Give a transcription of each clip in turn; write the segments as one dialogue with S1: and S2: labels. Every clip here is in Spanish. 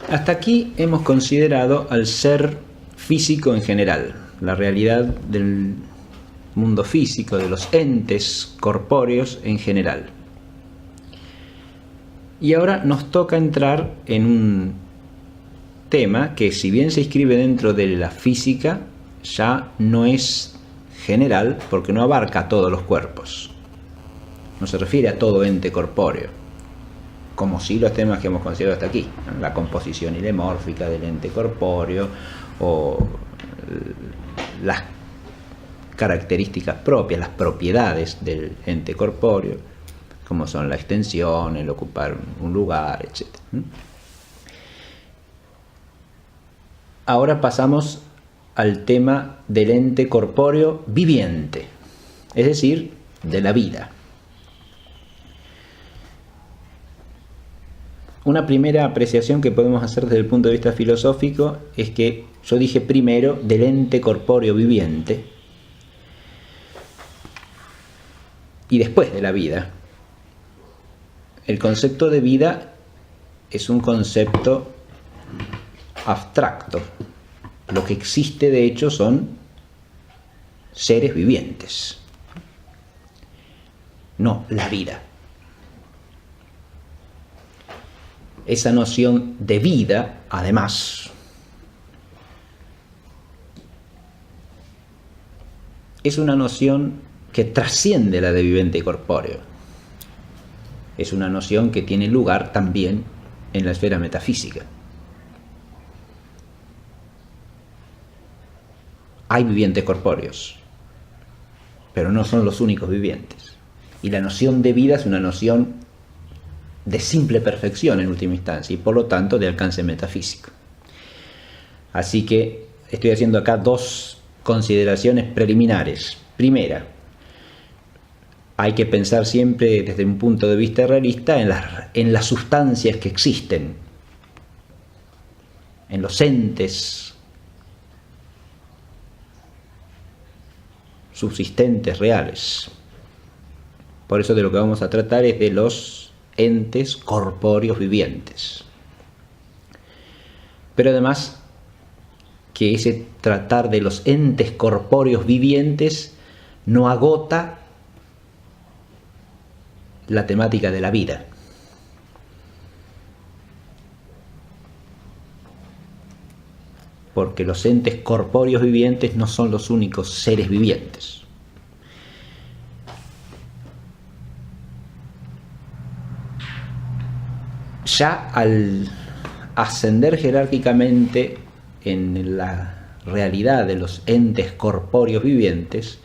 S1: Hasta aquí hemos considerado al ser físico en general, la realidad del mundo físico, de los entes corpóreos en general. Y ahora nos toca entrar en un tema que, si bien se inscribe dentro de la física, ya no es general porque no abarca todos los cuerpos. No se refiere a todo ente corpóreo, como sí los temas que hemos considerado hasta aquí, ¿no? La composición ilemórfica del ente corpóreo o las características propias, las propiedades del ente corpóreo, como son la extensión, el ocupar un lugar, etc. Ahora pasamos al tema del ente corpóreo viviente, es decir, de la vida. Una primera apreciación que podemos hacer desde el punto de vista filosófico es que yo dije primero del ente corpóreo viviente y después de la vida. El concepto de vida es un concepto abstracto. Lo que existe, de hecho, son seres vivientes, no la vida. Esa noción de vida, además, es una noción que trasciende la de viviente y corpóreo. Es una noción que tiene lugar también en la esfera metafísica. Hay vivientes corpóreos, pero no son los únicos vivientes. Y la noción de vida es una noción de simple perfección en última instancia y por lo tanto de alcance metafísico. Así que estoy haciendo acá dos consideraciones preliminares. Primera, hay que pensar siempre desde un punto de vista realista en las sustancias que existen, en los entes subsistentes reales. Por eso de lo que vamos a tratar es de los entes corpóreos vivientes. Pero además que ese tratar de los entes corpóreos vivientes no agota la temática de la vida. Porque los entes corpóreos vivientes no son los únicos seres vivientes. Ya al ascender jerárquicamente en la realidad de los entes corpóreos vivientes,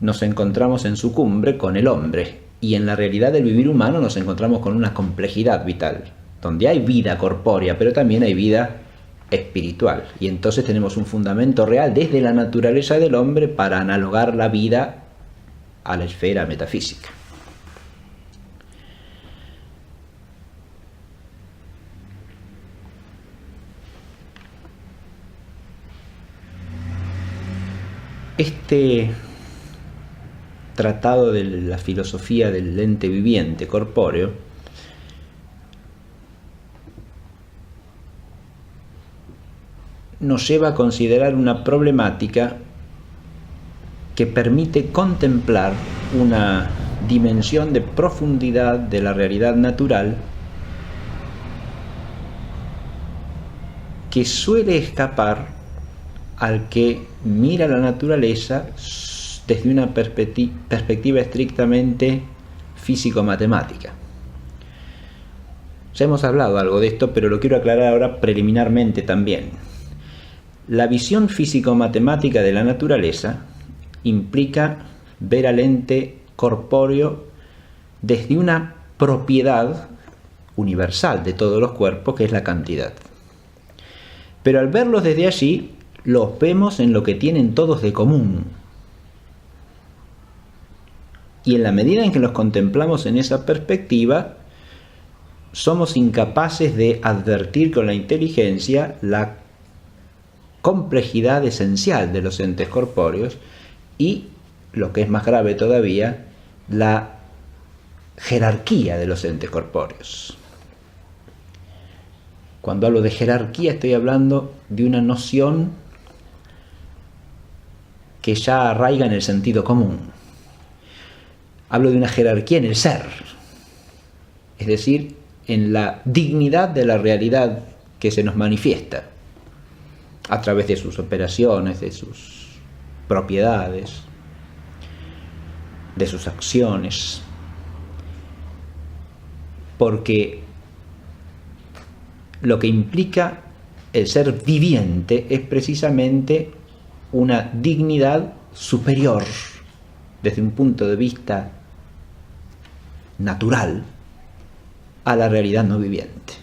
S1: nos encontramos en su cumbre con el hombre, y en la realidad del vivir humano nos encontramos con una complejidad vital, donde hay vida corpórea, pero también hay vida espiritual, y entonces tenemos un fundamento real desde la naturaleza del hombre para analogar la vida a la esfera metafísica. Este tratado de la filosofía del ente viviente corpóreo nos lleva a considerar una problemática que permite contemplar una dimensión de profundidad de la realidad natural que suele escapar al que mira la naturaleza desde una perspectiva estrictamente físico-matemática. Ya hemos hablado algo de esto, pero lo quiero aclarar ahora preliminarmente también. La visión físico-matemática de la naturaleza implica ver al ente corpóreo desde una propiedad universal de todos los cuerpos, que es la cantidad. Pero al verlos desde allí, los vemos en lo que tienen todos de común. Y en la medida en que los contemplamos en esa perspectiva, somos incapaces de advertir con la inteligencia la complejidad esencial de los entes corpóreos y, lo que es más grave todavía, la jerarquía de los entes corpóreos. Cuando hablo de jerarquía estoy hablando de una noción que ya arraiga en el sentido común. Hablo de una jerarquía en el ser, es decir, en la dignidad de la realidad que se nos manifiesta a través de sus operaciones, de sus propiedades, de sus acciones. Porque lo que implica el ser viviente es precisamente una dignidad superior desde un punto de vista natural a la realidad no viviente.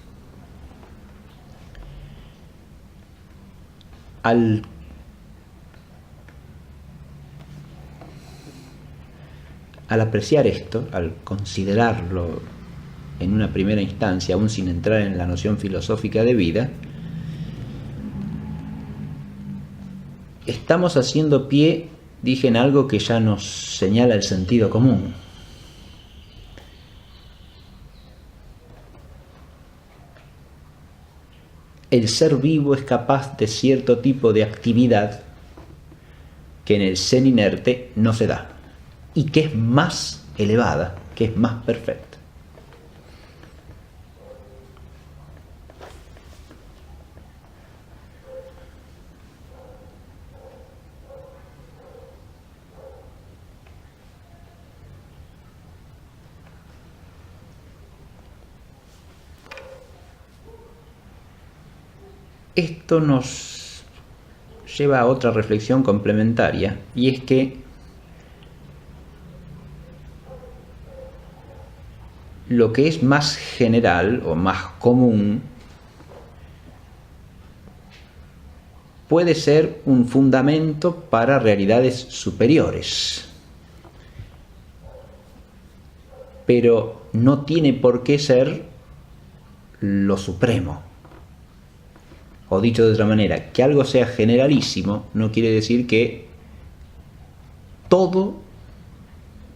S1: Al apreciar esto, al considerarlo en una primera instancia, aún sin entrar en la noción filosófica de vida, estamos haciendo pie, dije, en algo que ya nos señala el sentido común. El ser vivo es capaz de cierto tipo de actividad que en el ser inerte no se da, y que es más elevada, que es más perfecta. Esto nos lleva a otra reflexión complementaria, y es que lo que es más general o más común puede ser un fundamento para realidades superiores, pero no tiene por qué ser lo supremo. O dicho de otra manera, que algo sea generalísimo no quiere decir que todo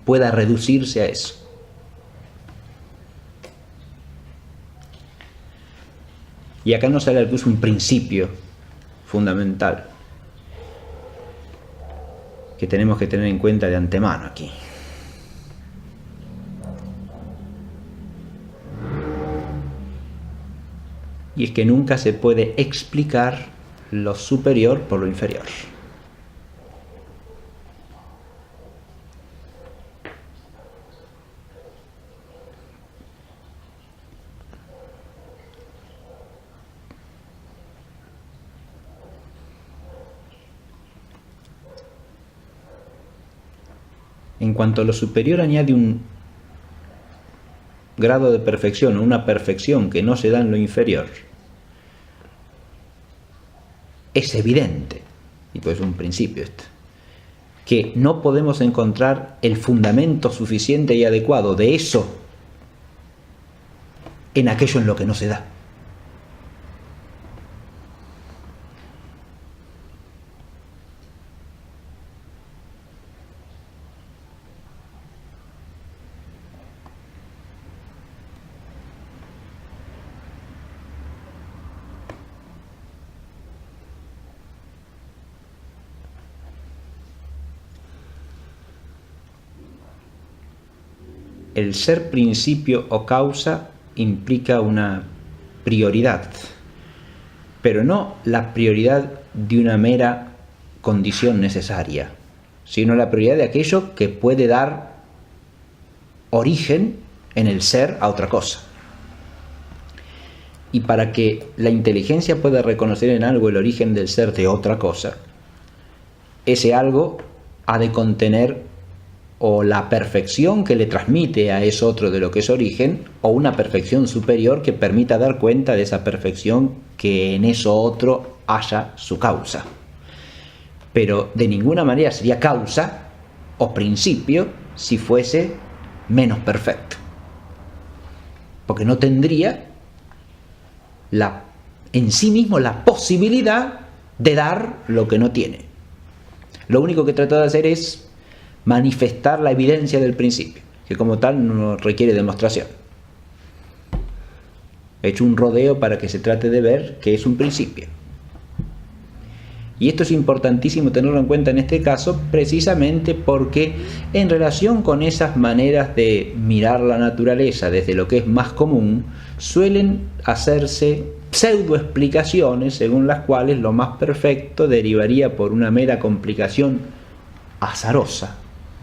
S1: pueda reducirse a eso. Y acá nos sale al luz un principio fundamental que tenemos que tener en cuenta de antemano aquí. Y es que nunca se puede explicar lo superior por lo inferior. En cuanto a lo superior añade un grado de perfección o una perfección que no se da en lo inferior, es evidente, y pues es un principio esto, que no podemos encontrar el fundamento suficiente y adecuado de eso en aquello en lo que no se da. El ser principio o causa implica una prioridad, pero no la prioridad de una mera condición necesaria, sino la prioridad de aquello que puede dar origen en el ser a otra cosa. Y para que la inteligencia pueda reconocer en algo el origen del ser de otra cosa, ese algo ha de contener o la perfección que le transmite a ese otro de lo que es origen, o una perfección superior que permita dar cuenta de esa perfección que en eso otro haya su causa. Pero de ninguna manera sería causa o principio si fuese menos perfecto, porque no tendría en sí mismo la posibilidad de dar lo que no tiene. Lo único que trata de hacer es manifestar la evidencia del principio, que como tal no requiere demostración. He hecho un rodeo para que se trate de ver que es un principio. Y esto es importantísimo tenerlo en cuenta en este caso, precisamente porque en relación con esas maneras de mirar la naturaleza desde lo que es más común, suelen hacerse pseudoexplicaciones según las cuales lo más perfecto derivaría por una mera complicación azarosa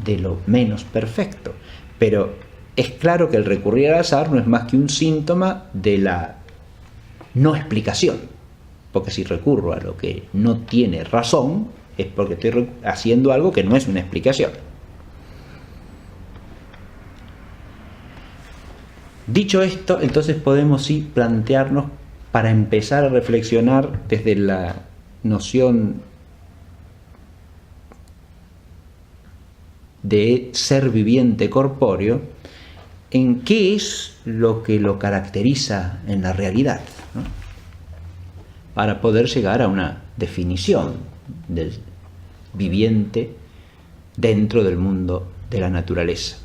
S1: de lo menos perfecto. Pero es claro que el recurrir al azar no es más que un síntoma de la no explicación. Porque si recurro a lo que no tiene razón, es porque estoy haciendo algo que no es una explicación. Dicho esto, entonces podemos sí plantearnos, para empezar a reflexionar desde la noción de ser viviente corpóreo, en qué es lo que lo caracteriza en la realidad, ¿no? Para poder llegar a una definición del viviente dentro del mundo de la naturaleza.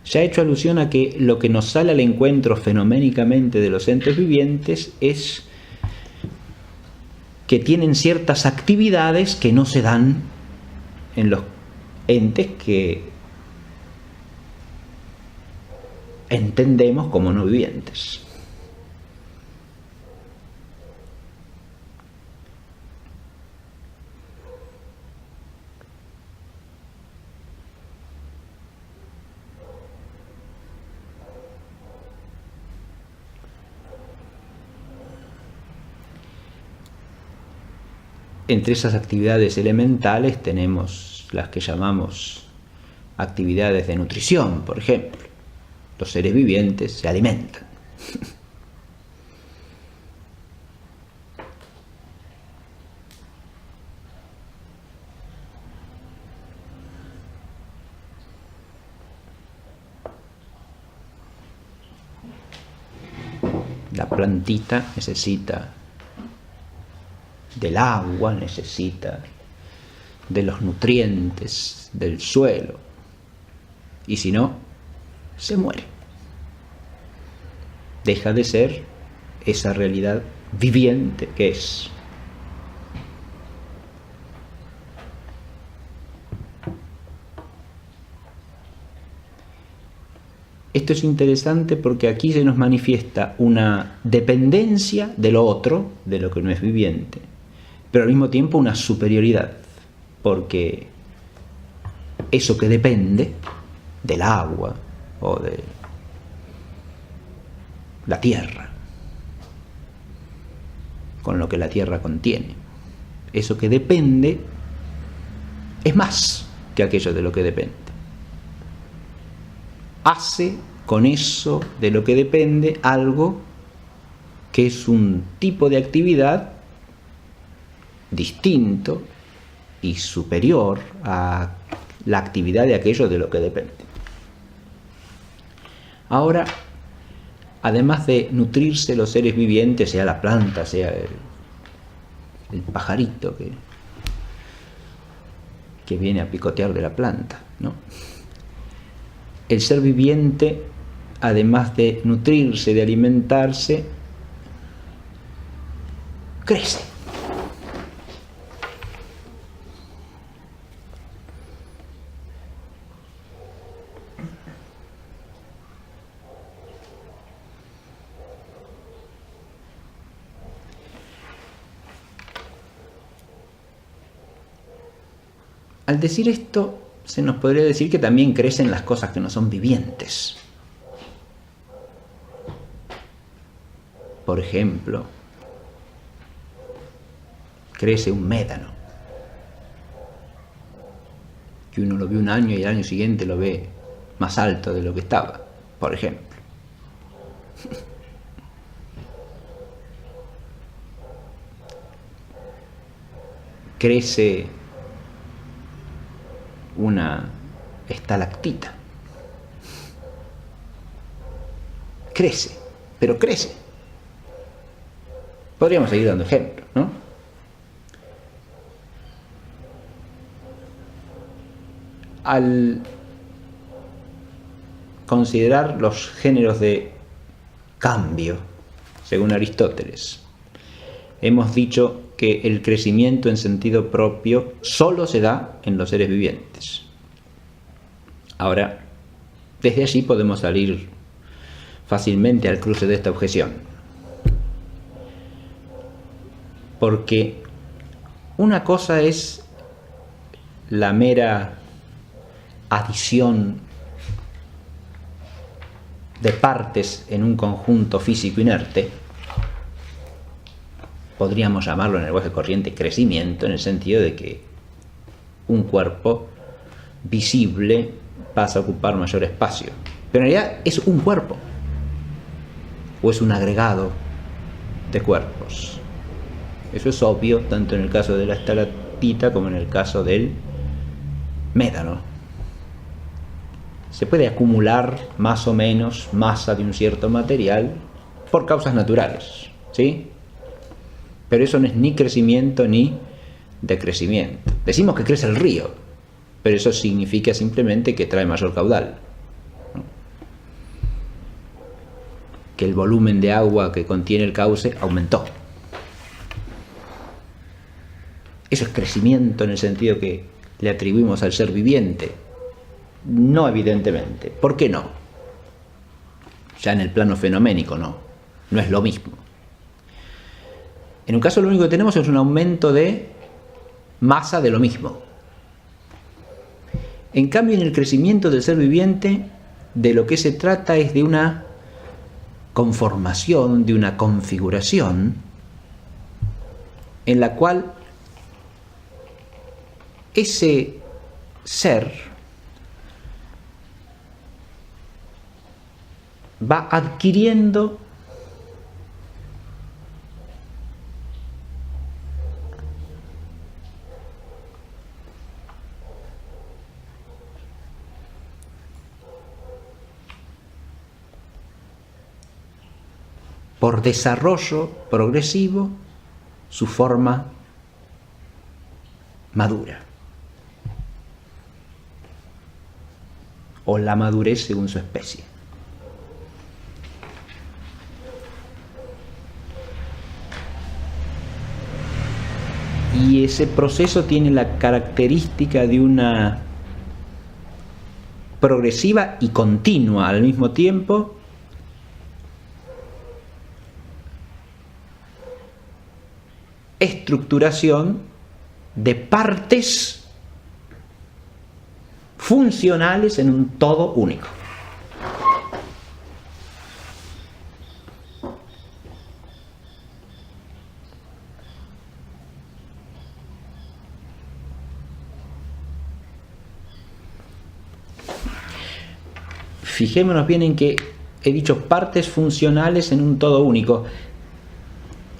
S1: Ya he hecho alusión a que lo que nos sale al encuentro fenoménicamente de los entes vivientes es que tienen ciertas actividades que no se dan en los entes que entendemos como no vivientes. Entre esas actividades elementales tenemos las que llamamos actividades de nutrición, por ejemplo. Los seres vivientes se alimentan. La plantita necesita del agua, necesita de los nutrientes del suelo, y si no, se muere. Deja de ser esa realidad viviente que es. Esto es interesante porque aquí se nos manifiesta una dependencia de lo otro, de lo que no es viviente, pero al mismo tiempo una superioridad, porque eso que depende del agua o de la tierra, con lo que la tierra contiene, eso que depende es más que aquello de lo que depende. Hace con eso de lo que depende algo que es un tipo de actividad distinto y superior a la actividad de aquello de lo que depende. Ahora, además de nutrirse los seres vivientes, sea la planta, sea el pajarito que viene a picotear de la planta, ¿no? El ser viviente, además de nutrirse, de alimentarse, crece. Al decir esto, se nos podría decir que también crecen las cosas que no son vivientes. Por ejemplo, crece un médano, que uno lo ve un año y al año siguiente lo ve más alto de lo que estaba, por ejemplo. Crece una estalactita. Crece, pero crece. Podríamos seguir dando ejemplos, ¿no? Al considerar los géneros de cambio, según Aristóteles. Hemos dicho que el crecimiento en sentido propio solo se da en los seres vivientes. Ahora, desde allí podemos salir fácilmente al cruce de esta objeción. Porque una cosa es la mera adición de partes en un conjunto físico inerte. Podríamos llamarlo en el lenguaje corriente crecimiento, en el sentido de que un cuerpo visible pasa a ocupar mayor espacio. Pero en realidad es un cuerpo, o es un agregado de cuerpos. Eso es obvio tanto en el caso de la estalactita como en el caso del médano. Se puede acumular más o menos masa de un cierto material por causas naturales, ¿sí? Pero eso no es ni crecimiento ni decrecimiento. Decimos que crece el río, pero eso significa simplemente que trae mayor caudal, ¿no? Que el volumen de agua que contiene el cauce aumentó. Eso es crecimiento en el sentido que le atribuimos al ser viviente. No, evidentemente. ¿Por qué no? Ya en el plano fenoménico no es lo mismo. En un caso lo único que tenemos es un aumento de masa de lo mismo. En cambio, en el crecimiento del ser viviente, de lo que se trata es de una conformación, de una configuración, en la cual ese ser va adquiriendo por desarrollo progresivo su forma madura, o la madurez según su especie. Y ese proceso tiene la característica de una progresiva y continua al mismo tiempo estructuración de partes funcionales en un todo único. Fijémonos bien en que he dicho partes funcionales en un todo único.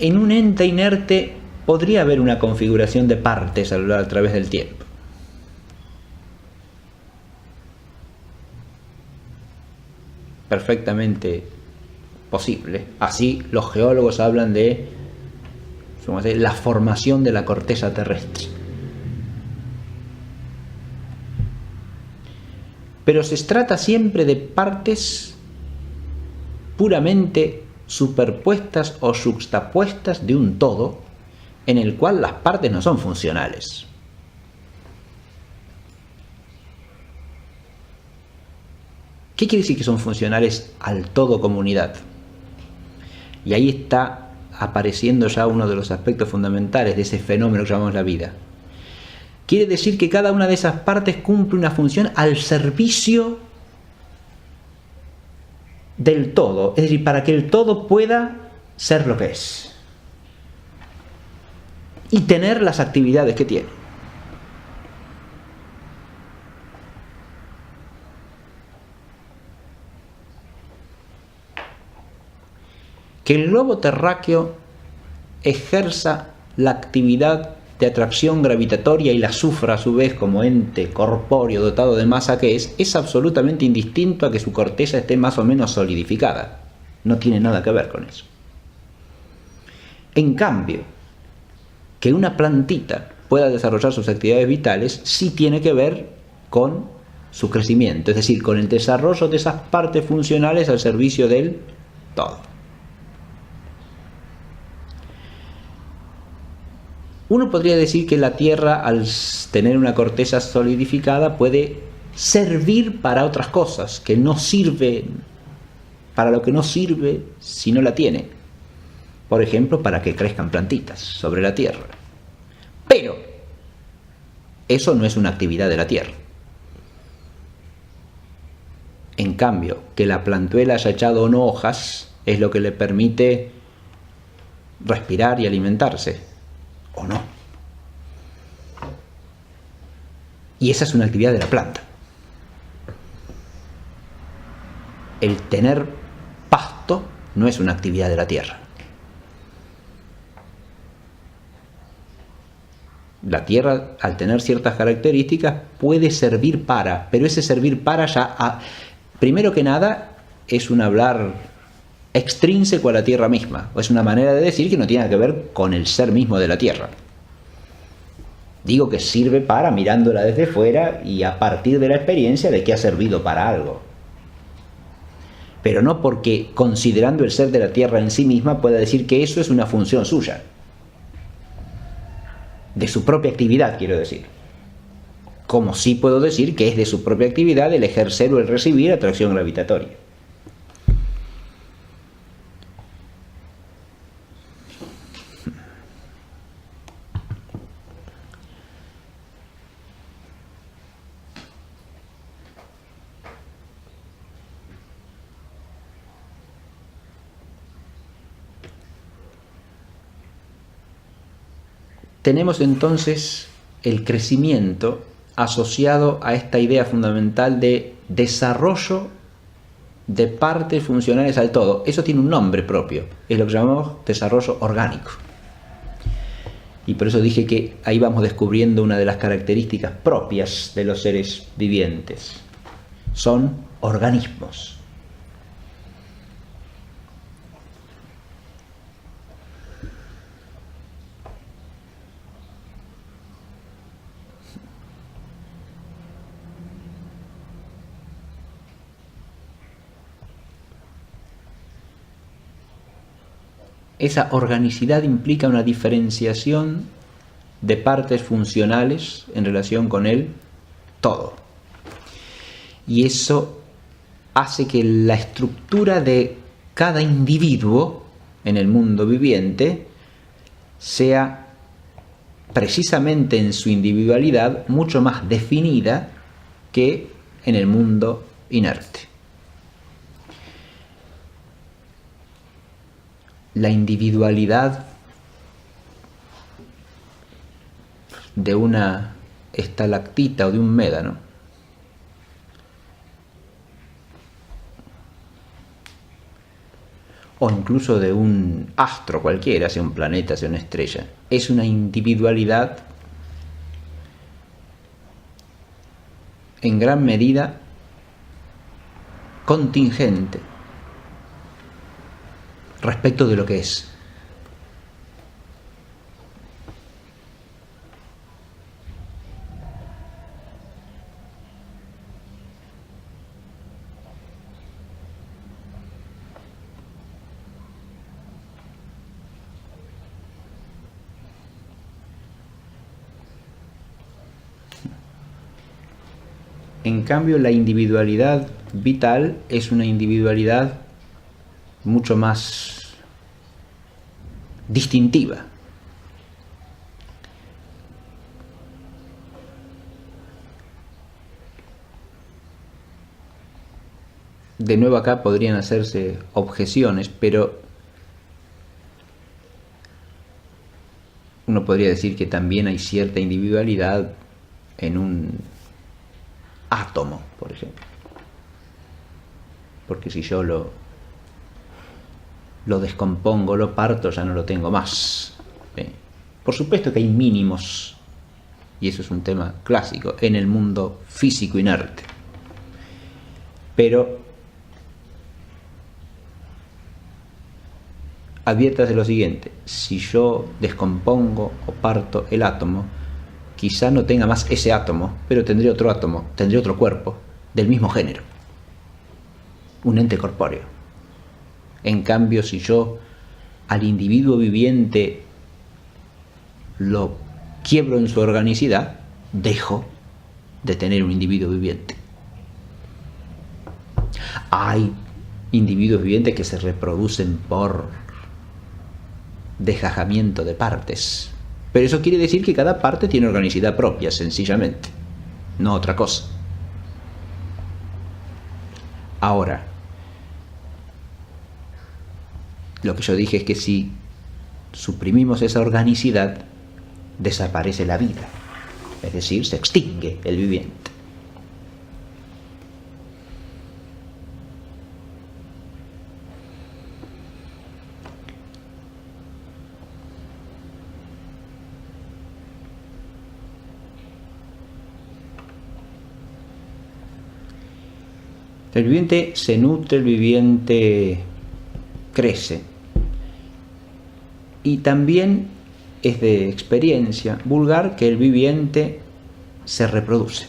S1: En un ente inerte podría haber una configuración de partes a través del tiempo. Perfectamente posible. Así los geólogos hablan de la formación de la corteza terrestre. Pero se trata siempre de partes puramente superpuestas o juxtapuestas de un todo en el cual las partes no son funcionales. ¿Qué quiere decir que son funcionales al todo como unidad? Y ahí está apareciendo ya uno de los aspectos fundamentales de ese fenómeno que llamamos la vida. Quiere decir que cada una de esas partes cumple una función al servicio del todo, es decir, para que el todo pueda ser lo que es y tener las actividades que tiene. Que el globo terráqueo ejerza la actividad de atracción gravitatoria y la sufra a su vez como ente corpóreo dotado de masa que es absolutamente indistinto a que su corteza esté más o menos solidificada. No tiene nada que ver con eso. En cambio, que una plantita pueda desarrollar sus actividades vitales sí tiene que ver con su crecimiento, es decir, con el desarrollo de esas partes funcionales al servicio del todo. Uno podría decir que la Tierra, al tener una corteza solidificada, puede servir para otras cosas, que no sirve, para lo que no sirve si no la tiene. Por ejemplo, para que crezcan plantitas sobre la Tierra. Pero eso no es una actividad de la Tierra. En cambio, que la plantuela haya echado o no hojas es lo que le permite respirar y alimentarse, o no. Y esa es una actividad de la planta. El tener pasto no es una actividad de la tierra. La tierra, al tener ciertas características, puede servir para, pero ese servir para ya, primero que nada, es un hablar extrínseco a la tierra misma, o es una manera de decir que no tiene que ver con el ser mismo de la tierra. Digo que sirve para, mirándola desde fuera y a partir de la experiencia de que ha servido para algo. Pero no porque, considerando el ser de la tierra en sí misma, pueda decir que eso es una función suya. De su propia actividad, quiero decir. Como sí puedo decir que es de su propia actividad el ejercer o el recibir atracción gravitatoria. Tenemos entonces el crecimiento asociado a esta idea fundamental de desarrollo de partes funcionales al todo. Eso tiene un nombre propio, es lo que llamamos desarrollo orgánico. Y por eso dije que ahí vamos descubriendo una de las características propias de los seres vivientes. Son organismos. Esa organicidad implica una diferenciación de partes funcionales en relación con el todo. Y eso hace que la estructura de cada individuo en el mundo viviente sea precisamente en su individualidad mucho más definida que en el mundo inerte. La individualidad de una estalactita o de un médano o incluso de un astro cualquiera, sea un planeta, sea una estrella, es una individualidad en gran medida contingente respecto de lo que es. En cambio, la individualidad vital es una individualidad mucho más distintiva. De nuevo acá podrían hacerse objeciones, pero uno podría decir que también hay cierta individualidad en un átomo, por ejemplo. Porque si yo lo descompongo, lo parto, ya no lo tengo más. Por supuesto que hay mínimos, y eso es un tema clásico, en el mundo físico inerte. Pero adviértase lo siguiente: si yo descompongo o parto el átomo, quizá no tenga más ese átomo, pero tendré otro átomo, tendré otro cuerpo, del mismo género, un ente corpóreo. En cambio, si yo al individuo viviente lo quiebro en su organicidad, dejo de tener un individuo viviente. Hay individuos vivientes que se reproducen por desgajamiento de partes, pero eso quiere decir que cada parte tiene organicidad propia, sencillamente, no otra cosa. Ahora, lo que yo dije es que si suprimimos esa organicidad, desaparece la vida, es decir, se extingue el viviente. El viviente se nutre, el viviente crece. Y también es de experiencia vulgar que el viviente se reproduce.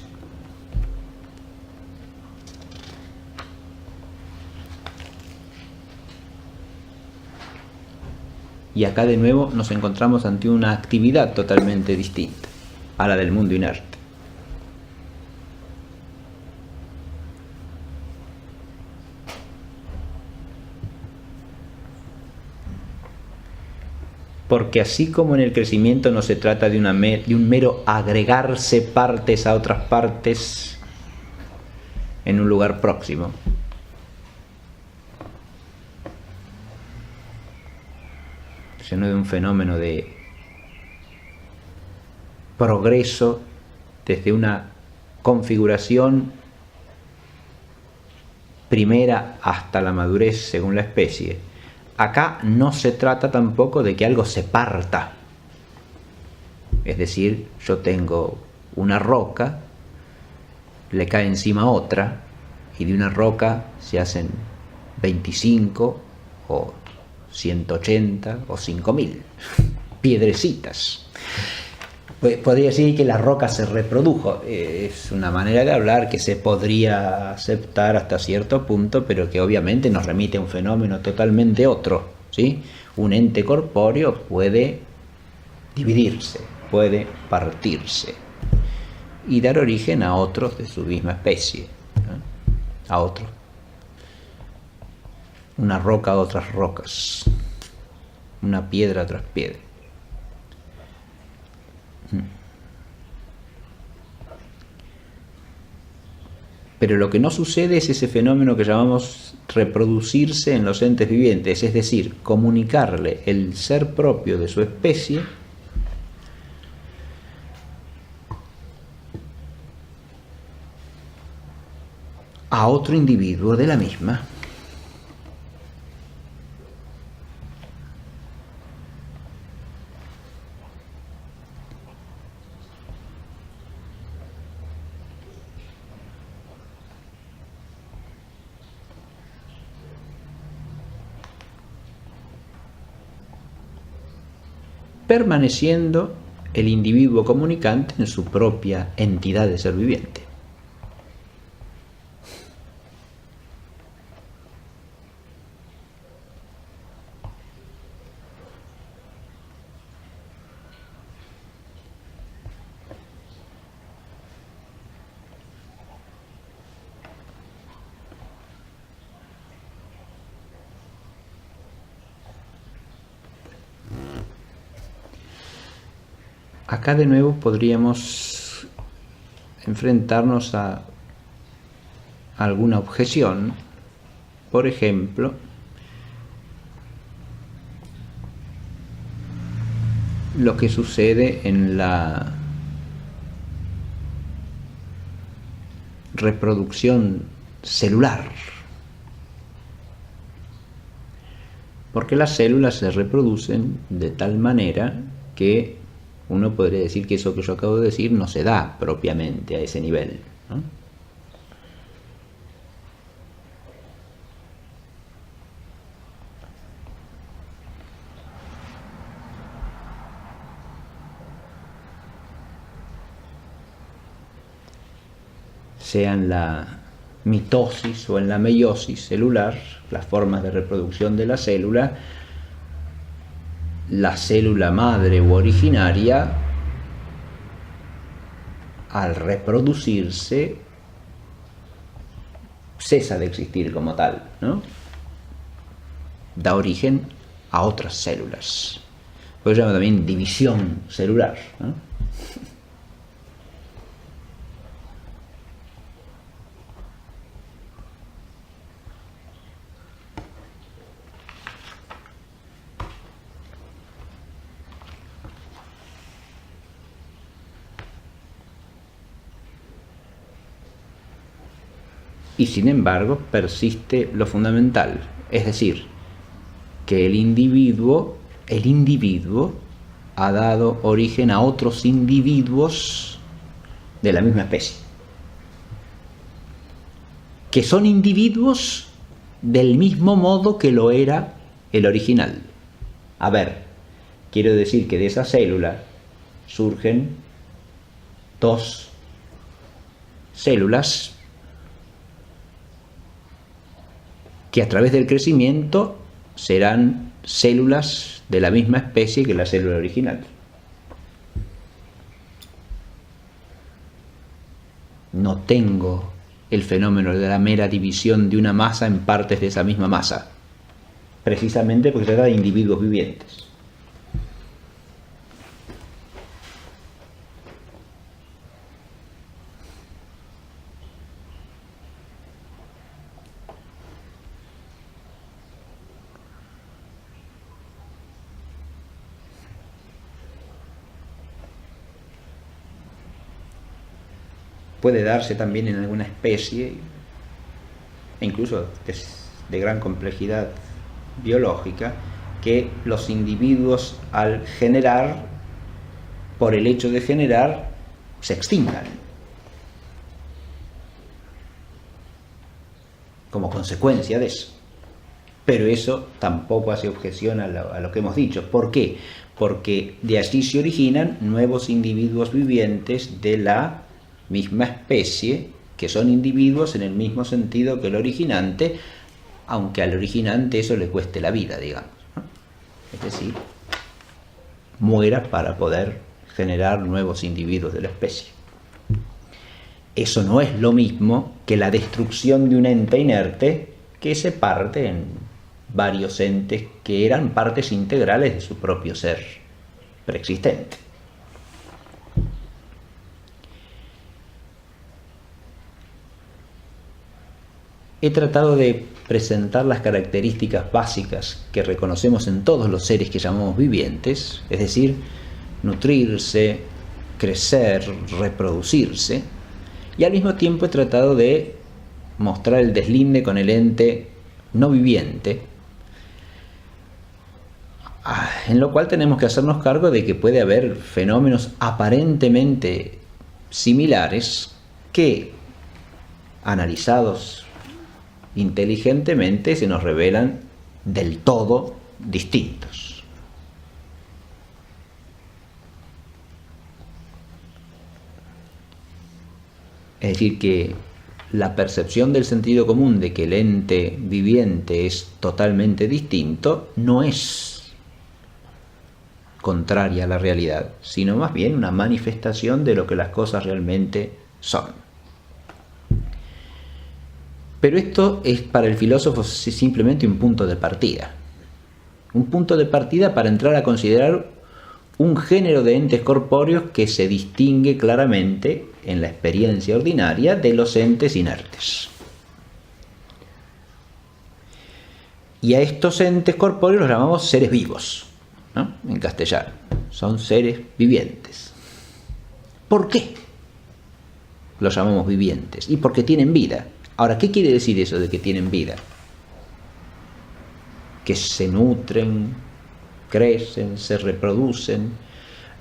S1: Y acá de nuevo nos encontramos ante una actividad totalmente distinta a la del mundo inerte. Porque así como en el crecimiento no se trata de un mero agregarse partes a otras partes en un lugar próximo, sino de un fenómeno de progreso desde una configuración primera hasta la madurez según la especie. Acá no se trata tampoco de que algo se parta. Es decir, yo tengo una roca, le cae encima otra, y de una roca se hacen 25 o 180 o 5000 piedrecitas. Podría decir que la roca se reprodujo. Es una manera de hablar que se podría aceptar hasta cierto punto, pero que obviamente nos remite a un fenómeno totalmente otro, ¿sí? Un ente corpóreo puede dividirse, puede partirse y dar origen a otros de su misma especie, ¿no? A otros. Una roca a otras rocas, una piedra a otras piedras. Pero lo que no sucede es ese fenómeno que llamamos reproducirse en los entes vivientes, es decir, comunicarle el ser propio de su especie a otro individuo de la misma. Permaneciendo el individuo comunicante en su propia entidad de ser viviente. Acá de nuevo podríamos enfrentarnos a alguna objeción. Por ejemplo, lo que sucede en la reproducción celular. Porque las células se reproducen de tal manera que uno podría decir que eso que yo acabo de decir no se da propiamente a ese nivel, ¿no? Sea en la mitosis o en la meiosis celular, las formas de reproducción de la célula madre u originaria, al reproducirse, cesa de existir como tal, ¿no? Da origen a otras células. Por eso se llama también división celular, ¿no? Y sin embargo persiste lo fundamental, es decir, que el individuo ha dado origen a otros individuos de la misma especie, que son individuos del mismo modo que lo era el original. A ver, quiero decir que de esa célula surgen dos células que a través del crecimiento serán células de la misma especie que la célula original. No tengo el fenómeno de la mera división de una masa en partes de esa misma masa, precisamente porque se trata de individuos vivientes. Puede darse también en alguna especie, e incluso de gran complejidad biológica, que los individuos al generar, por el hecho de generar, se extingan como consecuencia de eso. Pero eso tampoco hace objeción a lo que hemos dicho. ¿Por qué? Porque de allí se originan nuevos individuos vivientes de la misma especie, que son individuos en el mismo sentido que el originante, aunque al originante eso le cueste la vida, digamos, ¿no? Es decir, muera para poder generar nuevos individuos de la especie. Eso no es lo mismo que la destrucción de un ente inerte que se parte en varios entes que eran partes integrales de su propio ser preexistente. He tratado de presentar las características básicas que reconocemos en todos los seres que llamamos vivientes, es decir, nutrirse, crecer, reproducirse, y al mismo tiempo he tratado de mostrar el deslinde con el ente no viviente, en lo cual tenemos que hacernos cargo de que puede haber fenómenos aparentemente similares que, analizados inteligentemente, se nos revelan del todo distintos. Es decir, que la percepción del sentido común de que el ente viviente es totalmente distinto no es contraria a la realidad, sino más bien una manifestación de lo que las cosas realmente son. Pero esto es para el filósofo simplemente un punto de partida. Un punto de partida para entrar a considerar un género de entes corpóreos que se distingue claramente en la experiencia ordinaria de los entes inertes. Y a estos entes corpóreos los llamamos seres vivos, ¿no? En castellano. Son seres vivientes. ¿Por qué los llamamos vivientes? Y porque tienen vida. Ahora, ¿qué quiere decir eso de que tienen vida? Que se nutren, crecen, se reproducen.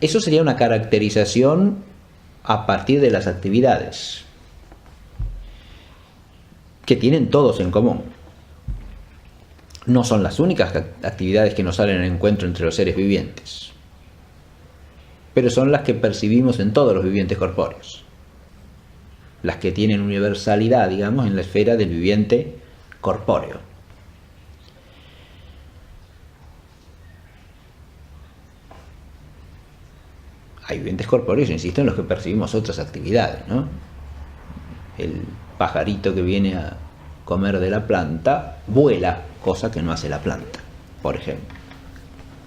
S1: Eso sería una caracterización a partir de las actividades que tienen todos en común. No son las únicas actividades que nos salen al encuentro entre los seres vivientes, pero son las que percibimos en todos los vivientes corpóreos. las que tienen universalidad, digamos, en la esfera del viviente corpóreo. Hay vivientes corpóreos, insisto, en los que percibimos otras actividades, ¿no? El pajarito que viene a comer de la planta vuela, cosa que no hace la planta, por ejemplo.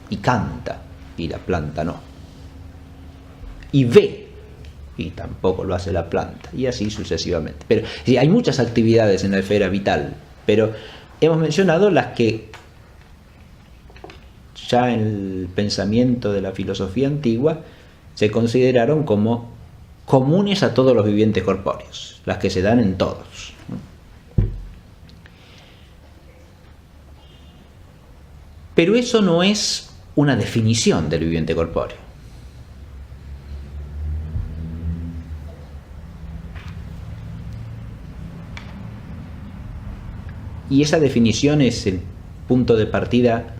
S1: Y canta, y la planta no. Y ve, y tampoco lo hace la planta, y así sucesivamente. Pero sí, hay muchas actividades en la esfera vital, pero hemos mencionado las que ya en el pensamiento de la filosofía antigua se consideraron como comunes a todos los vivientes corpóreos, las que se dan en todos. Pero eso no es una definición del viviente corpóreo. Y esa definición es el punto de partida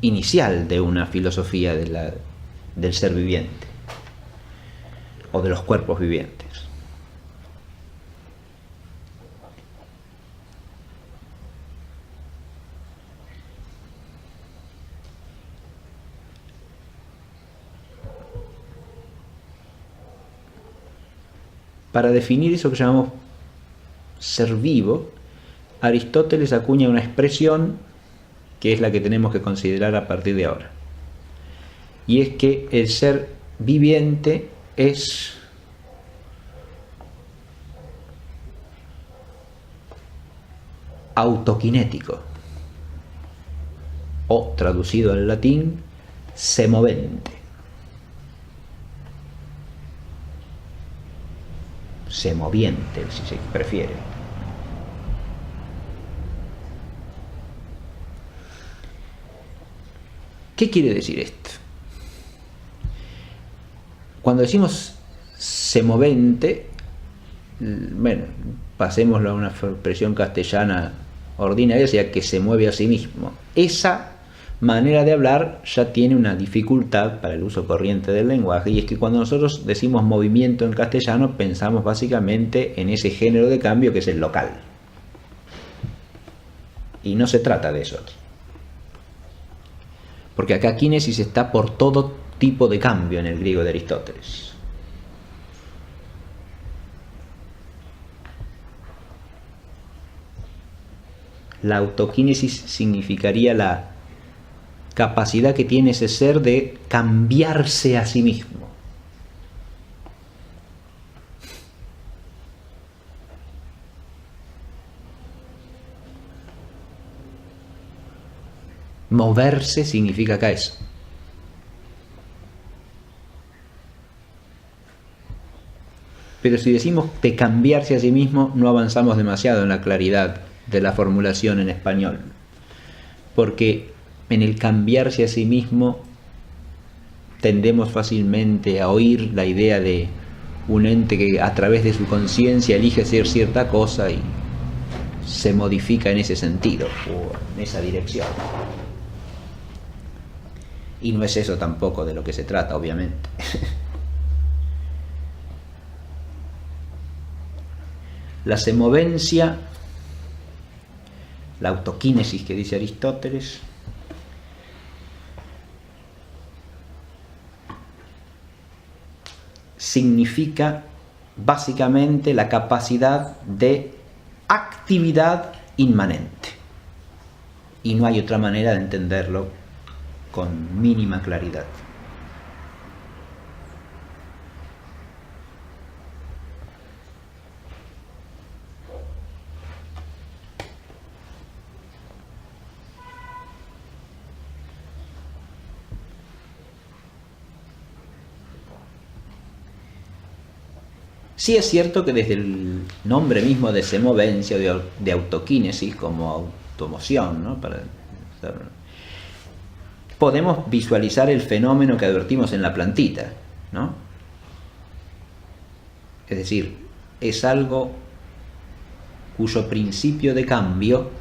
S1: inicial de una filosofía del ser viviente o de los cuerpos vivientes. Para definir eso que llamamos ser vivo, Aristóteles acuña una expresión que es la que tenemos que considerar a partir de ahora. Y es que el ser viviente es autoquinético, o traducido al latín, semovente. Semoviente, si se prefiere. ¿Qué quiere decir esto? Cuando decimos semovente, bueno, pasémoslo a una expresión castellana ordinaria, o sea, que se mueve a sí mismo. Esa manera de hablar ya tiene una dificultad para el uso corriente del lenguaje, y es que cuando nosotros decimos movimiento en castellano pensamos básicamente en ese género de cambio que es el local. Y no se trata de eso. Porque acá kinesis está por todo tipo de cambio en el griego de Aristóteles. La autoquinesis significaría la capacidad que tiene ese ser de cambiarse a sí mismo. Moverse significa acá eso. Pero si decimos de cambiarse a sí mismo, no avanzamos demasiado en la claridad de la formulación en español. Porque en el cambiarse a sí mismo tendemos fácilmente a oír la idea de un ente que a través de su conciencia elige hacer cierta cosa y se modifica en ese sentido o en esa dirección. Y no es eso tampoco de lo que se trata, obviamente. La semovencia, la autoquinesis que dice Aristóteles, significa básicamente la capacidad de actividad inmanente. Y no hay otra manera de entenderlo con mínima claridad. Sí es cierto que desde el nombre mismo de semovencia, de autoquinesis, como automoción, ¿no? Podemos visualizar el fenómeno que advertimos en la plantita, ¿no? Es decir, es algo cuyo principio de cambio,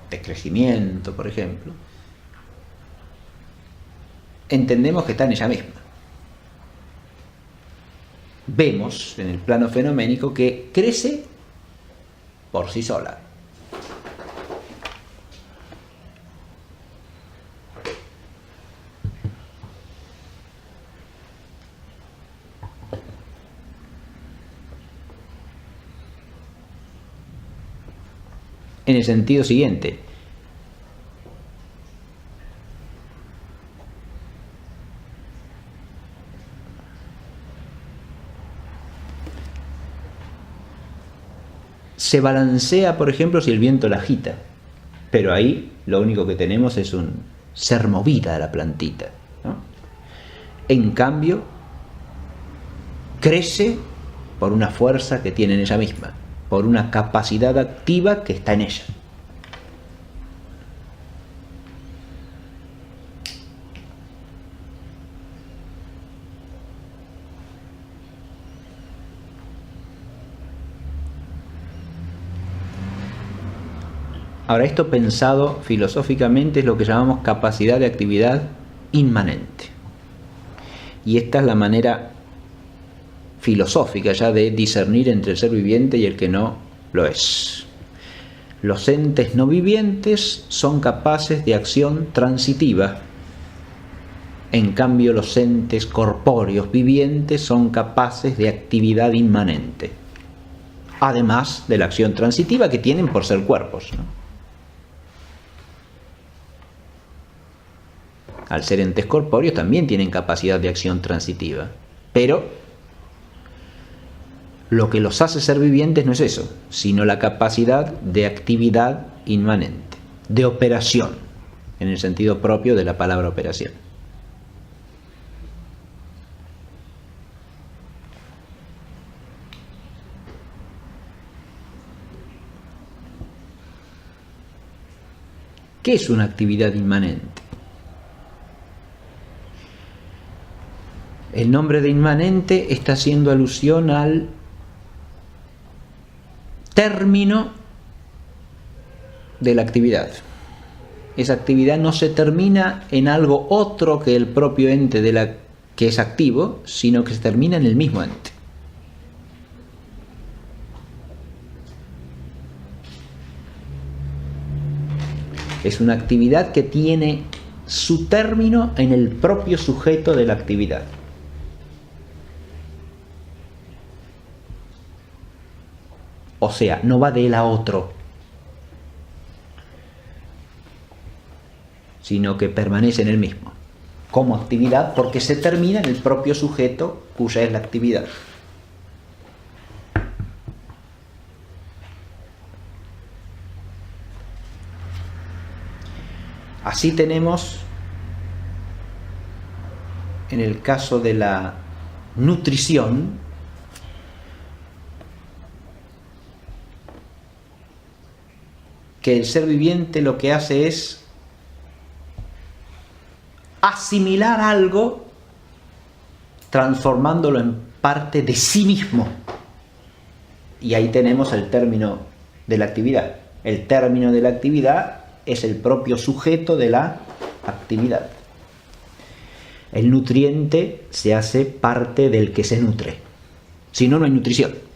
S1: de crecimiento, por ejemplo, entendemos que está en ella misma. vemos en el plano fenoménico que crece por sí sola. En el sentido siguiente: se balancea, por ejemplo, si el viento la agita, pero ahí lo único que tenemos es un ser movida de la plantita, ¿no? En cambio, crece por una fuerza que tiene en ella misma, por una capacidad activa que está en ella. Ahora, esto pensado filosóficamente es lo que llamamos capacidad de actividad inmanente. Y esta es la manera filosófica ya de discernir entre el ser viviente y el que no lo es. Los entes no vivientes son capaces de acción transitiva. En cambio, los entes corpóreos vivientes son capaces de actividad inmanente. Además de la acción transitiva que tienen por ser cuerpos, ¿no? Al ser entes corpóreos también tienen capacidad de acción transitiva, pero lo que los hace ser vivientes no es eso, sino la capacidad de actividad inmanente, de operación, en el sentido propio de la palabra operación. ¿Qué es una actividad inmanente? El nombre de inmanente está haciendo alusión al término de la actividad. Esa actividad no se termina en algo otro que el propio ente que es activo, sino que se termina en el mismo ente. Es una actividad que tiene su término en el propio sujeto de la actividad. O sea, no va de él a otro, sino que permanece en el mismo, como actividad, porque se termina en el propio sujeto cuya es la actividad. Así tenemos, en el caso de la nutrición, que el ser viviente lo que hace es asimilar algo, transformándolo en parte de sí mismo. Y ahí tenemos el término de la actividad. El término de la actividad es el propio sujeto de la actividad. El nutriente se hace parte del que se nutre. Si no, no hay nutrición.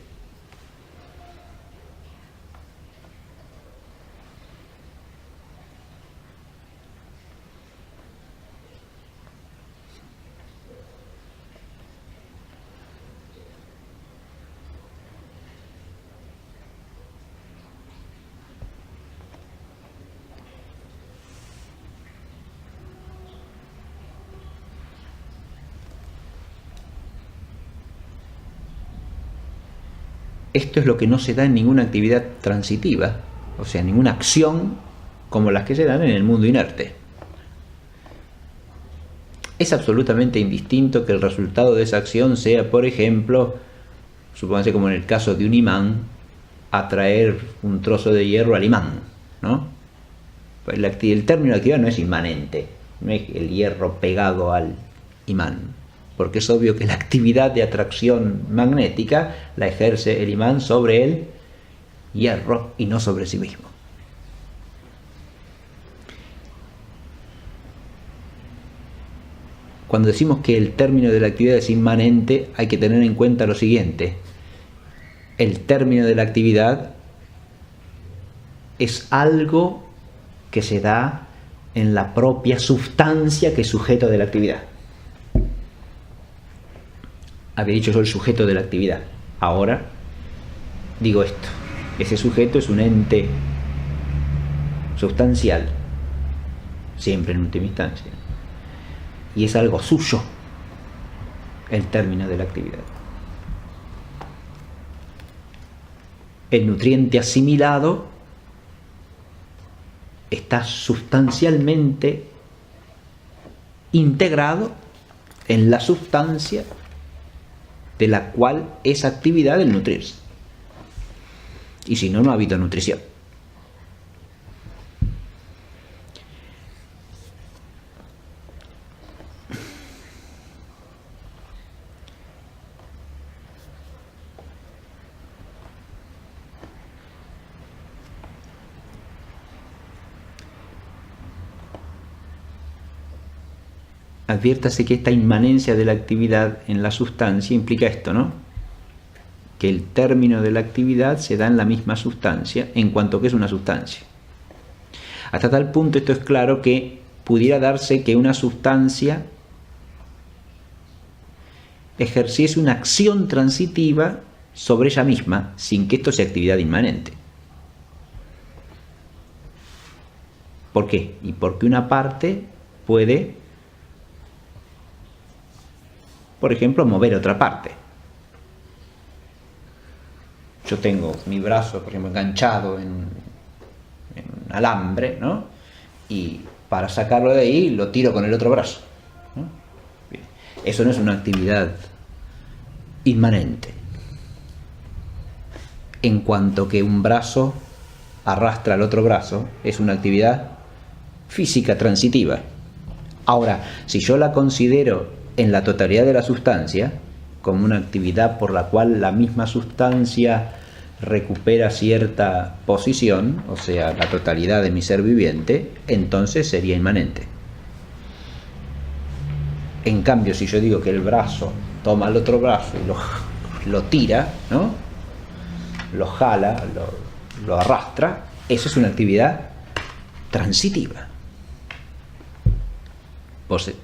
S1: Esto es lo que no se da en ninguna actividad transitiva, o sea, ninguna acción como las que se dan en el mundo inerte. Es absolutamente indistinto que el resultado de esa acción sea, por ejemplo, supóngase como en el caso de un imán, atraer un trozo de hierro al imán, ¿no? Pues el término de actividad no es inmanente, no es el hierro pegado al imán, porque es obvio que la actividad de atracción magnética la ejerce el imán sobre el hierro y no sobre sí mismo. cuando decimos que el término de la actividad es inmanente, hay que tener en cuenta lo siguiente. El término de la actividad es algo que se da en la propia sustancia que es sujeto de la actividad. Había dicho yo el sujeto de la actividad. Ahora digo esto. Ese sujeto es un ente sustancial, siempre en última instancia. Y es algo suyo, el término de la actividad. El nutriente asimilado está sustancialmente integrado en la sustancia de la cual es actividad el nutrirse. Y si no, no ha habido nutrición. Adviértase que esta inmanencia de la actividad en la sustancia implica esto, ¿no? Que el término de la actividad se da en la misma sustancia, en cuanto que es una sustancia. Hasta tal punto esto es claro que pudiera darse que una sustancia ejerciese una acción transitiva sobre ella misma, sin que esto sea actividad inmanente. ¿Por qué? Y porque una parte puede, por ejemplo, mover otra parte. Yo tengo mi brazo, por ejemplo, enganchado en un alambre, ¿no? Y para sacarlo de ahí lo tiro con el otro brazo, ¿no? Bien. Eso no es una actividad inmanente. En cuanto que un brazo arrastra al otro brazo, es una actividad física transitiva. Ahora, si yo la considero en la totalidad de la sustancia, como una actividad por la cual la misma sustancia recupera cierta posición, o sea, la totalidad de mi ser viviente, entonces sería inmanente. En cambio, si yo digo que el brazo toma el otro brazo y lo tira, ¿no? Lo jala, lo arrastra, eso es una actividad transitiva.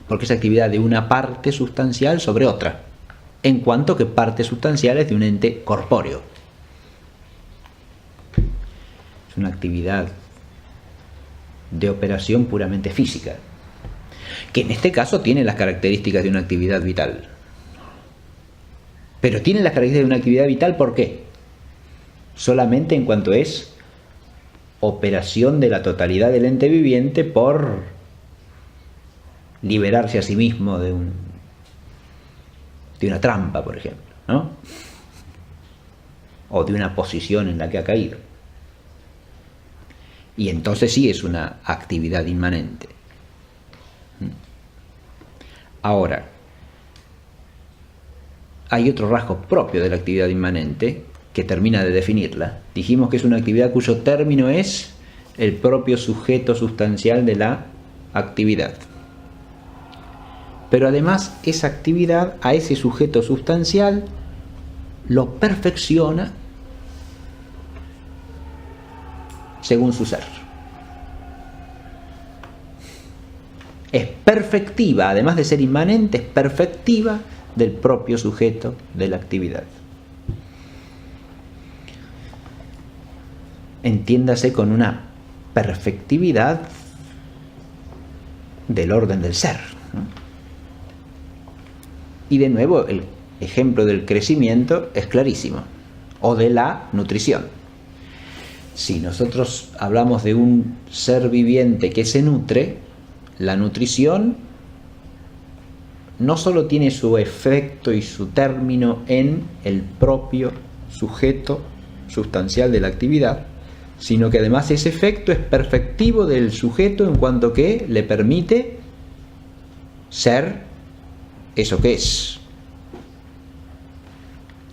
S1: Porque es actividad de una parte sustancial sobre otra, en cuanto que parte sustancial es de un ente corpóreo. Es una actividad de operación puramente física, que en este caso tiene las características de una actividad vital. Pero tiene las características de una actividad vital, ¿por qué? Solamente en cuanto es operación de la totalidad del ente viviente por liberarse a sí mismo de una trampa, por ejemplo, ¿no? O de una posición en la que ha caído. Y entonces sí es una actividad inmanente. Ahora, hay otro rasgo propio de la actividad inmanente que termina de definirla. Dijimos que es una actividad cuyo término es el propio sujeto sustancial de la actividad. Pero además esa actividad a ese sujeto sustancial lo perfecciona según su ser. Es perfectiva, además de ser inmanente, es perfectiva del propio sujeto de la actividad. Entiéndase con una perfectividad del orden del ser, ¿no? Y de nuevo el ejemplo del crecimiento es clarísimo, o de la nutrición. Si nosotros hablamos de un ser viviente que se nutre, la nutrición no solo tiene su efecto y su término en el propio sujeto sustancial de la actividad, sino que además ese efecto es perfectivo del sujeto en cuanto que le permite ser eso que es,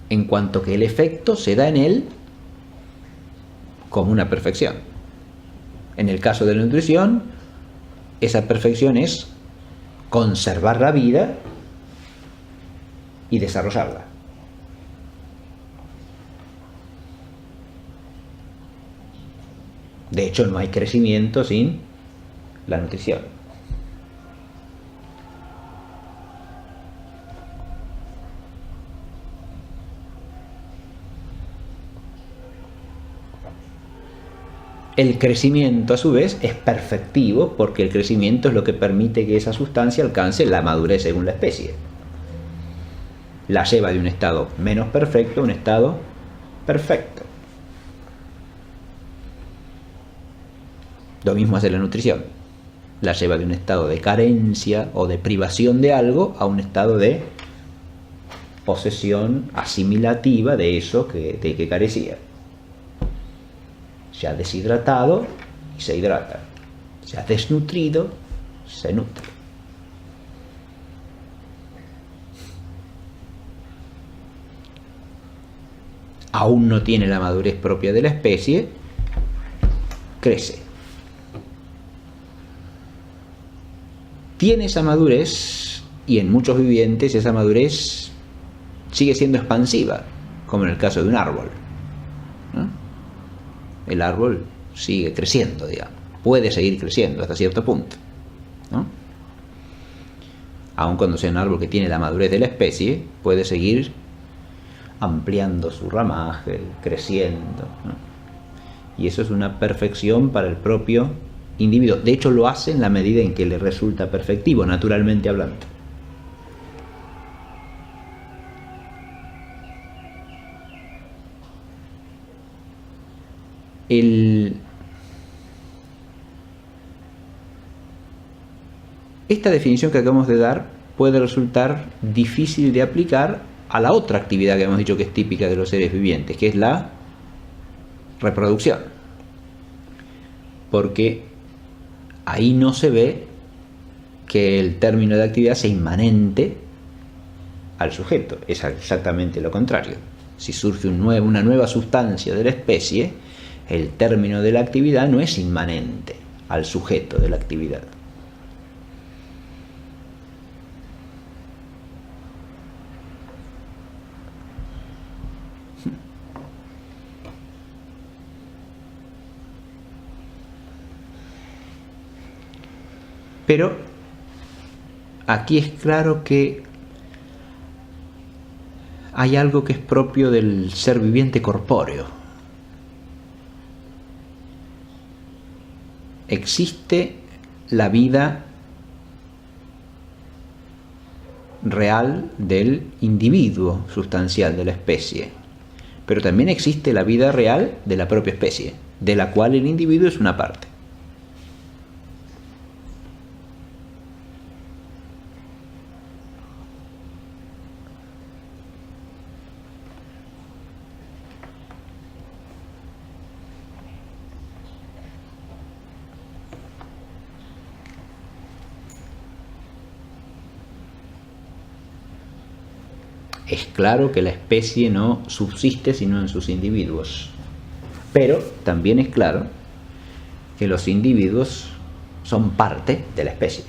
S1: en cuanto que el efecto se da en él como una perfección. En el caso de la nutrición, esa perfección es conservar la vida y desarrollarla. De hecho, no hay crecimiento sin la nutrición. El crecimiento, a su vez, es perfectivo porque el crecimiento es lo que permite que esa sustancia alcance la madurez según la especie. La lleva de un estado menos perfecto a un estado perfecto. Lo mismo hace la nutrición. La lleva de un estado de carencia o de privación de algo a un estado de posesión asimilativa de eso de que carecía. Se ha deshidratado y se hidrata. Se ha desnutrido, se nutre. Aún no tiene la madurez propia de la especie, crece. Tiene esa madurez y en muchos vivientes esa madurez sigue siendo expansiva, como en el caso de un árbol, ¿no? El árbol sigue creciendo, digamos. Puede seguir creciendo hasta cierto punto, ¿no? Aun cuando sea un árbol que tiene la madurez de la especie, puede seguir ampliando su ramaje, creciendo, ¿no? Y eso es una perfección para el propio individuo. De hecho, lo hace en la medida en que le resulta perfectivo, naturalmente hablando. Esta definición que acabamos de dar puede resultar difícil de aplicar a la otra actividad que hemos dicho que es típica de los seres vivientes, que es la reproducción. Porque ahí no se ve que el término de actividad sea inmanente al sujeto. Es exactamente lo contrario. Si surge una nueva sustancia de la especie, el término de la actividad no es inmanente al sujeto de la actividad. Pero aquí es claro que hay algo que es propio del ser viviente corpóreo. Existe la vida real del individuo sustancial de la especie, pero también existe la vida real de la propia especie, de la cual el individuo es una parte. Es claro que la especie no subsiste sino en sus individuos, pero también es claro que los individuos son parte de la especie.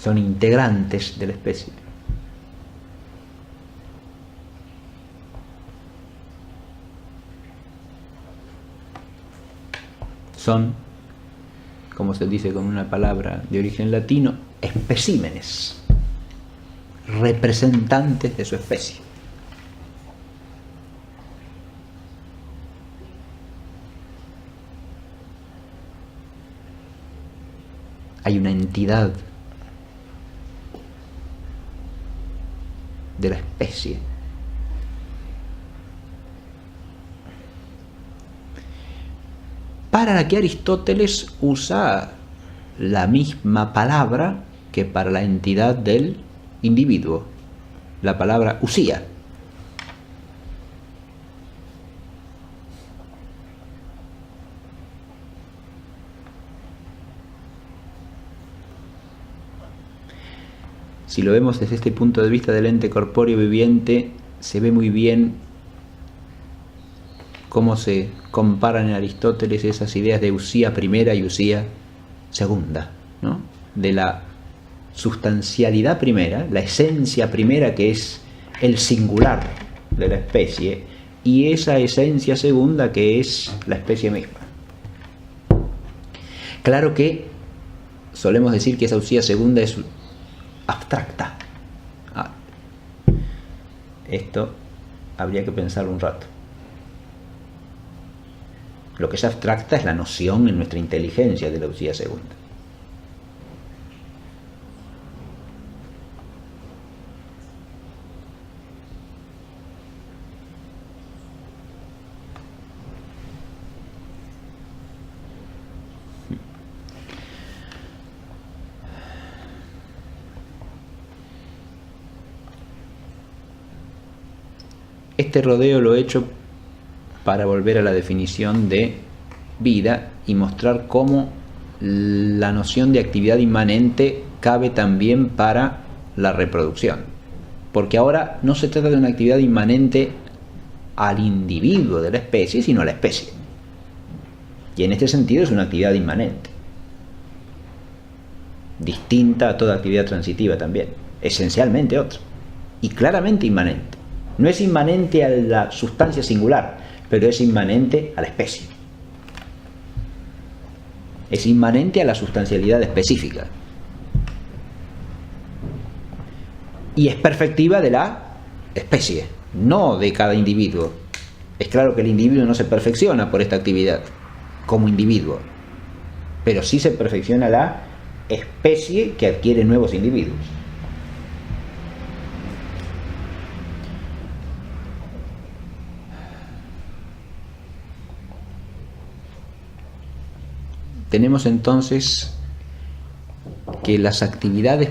S1: Son integrantes de la especie. Son, como se dice con una palabra de origen latino, especímenes, representantes de su especie. Hay una entidad de la especie. Para la que Aristóteles usa la misma palabra que para la entidad del individuo, la palabra usía. Si lo vemos desde este punto de vista del ente corpóreo viviente, se ve muy bien cómo se comparan en Aristóteles esas ideas de usía primera y usía segunda, ¿no? De la sustancialidad primera, la esencia primera, que es el singular de la especie, y esa esencia segunda, que es la especie misma. Claro que solemos decir que esa usía segunda es abstracta. Esto habría que pensarlo un rato. Lo que es abstracta es la noción en nuestra inteligencia de la usía segunda. Este rodeo lo he hecho para volver a la definición de vida y mostrar cómo la noción de actividad inmanente cabe también para la reproducción. Porque ahora no se trata de una actividad inmanente al individuo de la especie, sino a la especie. Y en este sentido es una actividad inmanente, distinta a toda actividad transitiva también, esencialmente otra, y claramente inmanente. No es inmanente a la sustancia singular, pero es inmanente a la especie. Es inmanente a la sustancialidad específica. Y es perspectiva de la especie, no de cada individuo. Es claro que el individuo no se perfecciona por esta actividad como individuo, pero sí se perfecciona la especie que adquiere nuevos individuos. Tenemos entonces que las actividades